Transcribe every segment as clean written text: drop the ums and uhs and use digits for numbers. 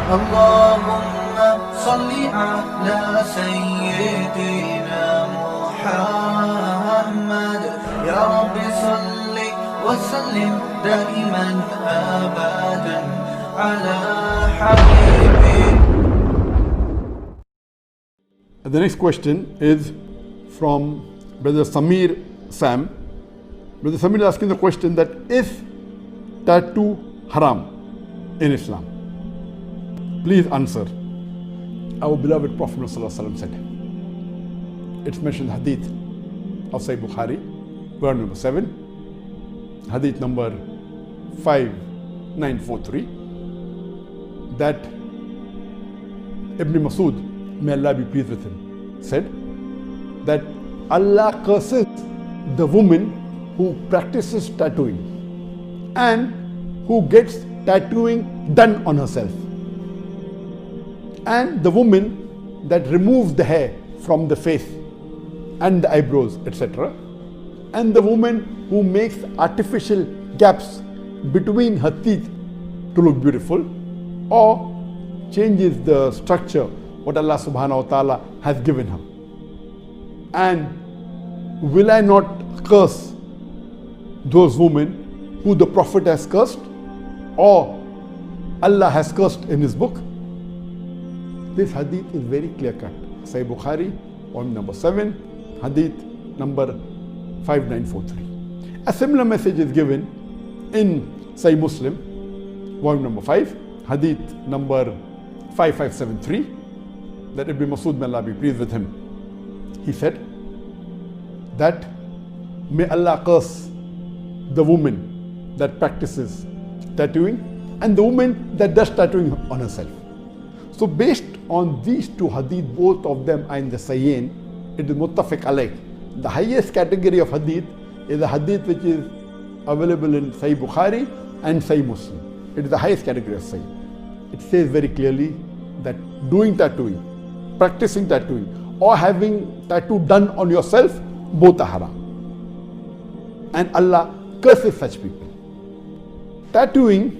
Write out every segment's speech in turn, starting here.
اللهم صل على سيدنا محمد يا رب صل وسلم دائما أبدا على حبيبك. The next question is from Brother Samir Sam. Brother Samir is asking the question that is tattoo haram in Islam? Please answer. Our beloved Prophet ﷺ said, it's mentioned hadith of Sahih Bukhari, verse number 7, hadith number 5943, that Ibn Masud, may Allah be pleased with him, said that Allah curses the woman who practices tattooing and who gets tattooing done on herself, and the woman that removes the hair from the face and the eyebrows, etc., and the woman who makes artificial gaps between her teeth to look beautiful, or changes the structure what Allah subhanahu wa ta'ala has given her. And will I not curse those women who the Prophet has cursed or Allah has cursed in his book? This hadith is very clear cut. Sahih Bukhari, volume number 7, hadith number 5943. A similar message is given in Sahih Muslim, volume number 5, hadith number 5573, that Ibn Masud, may Allah be pleased with him, he said that may Allah curse the woman that practices tattooing and the woman that does tattooing on herself. So based on these two hadith, both of them are in the Sahihain, it is muttafiq alayh. The highest category of hadith is a hadith which is available in Sahih Bukhari and Sahih Muslim. It is the highest category of Sahih. It says very clearly that doing tattooing, practicing tattooing, or having tattoo done on yourself, both are haram. And Allah curses such people. Tattooing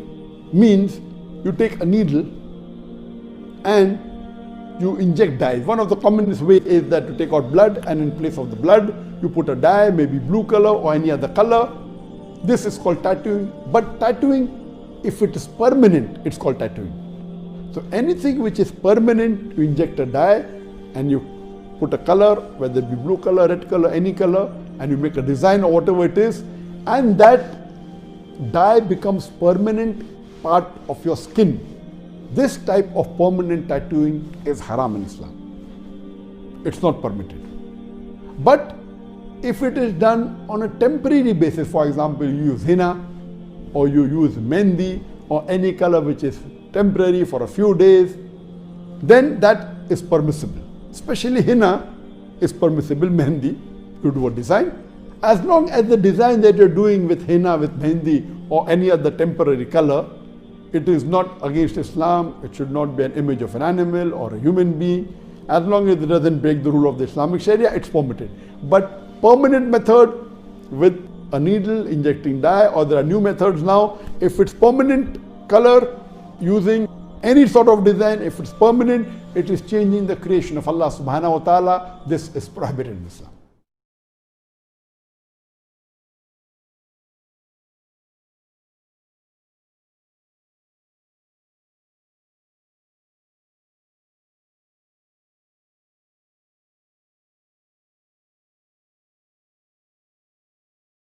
means you take a needle and you inject dye. One of the commonest ways is that to take out blood, and in place of the blood you put a dye, maybe blue color or any other color. This is called tattooing. But tattooing, if it is permanent, it's called tattooing. So anything which is permanent, you inject a dye and you put a color, whether it be blue color, red color, any color, and you make a design or whatever it is, and that dye becomes permanent part of your skin. This type of permanent tattooing is haram in Islam. It's not permitted. But if it is done on a temporary basis, for example, you use henna or you use mehndi or any color which is temporary for a few days, then that is permissible. Especially henna is permissible, mehndi, you do a design. As long as the design that you're doing with henna, with mehndi or any other temporary color, it is not against Islam, it should not be an image of an animal or a human being. As long as it doesn't break the rule of the Islamic Sharia, it's permitted. But permanent method with a needle injecting dye, or there are new methods now, if it's permanent color using any sort of design, if it's permanent, it is changing the creation of Allah subhanahu wa ta'ala. This is prohibited in Islam.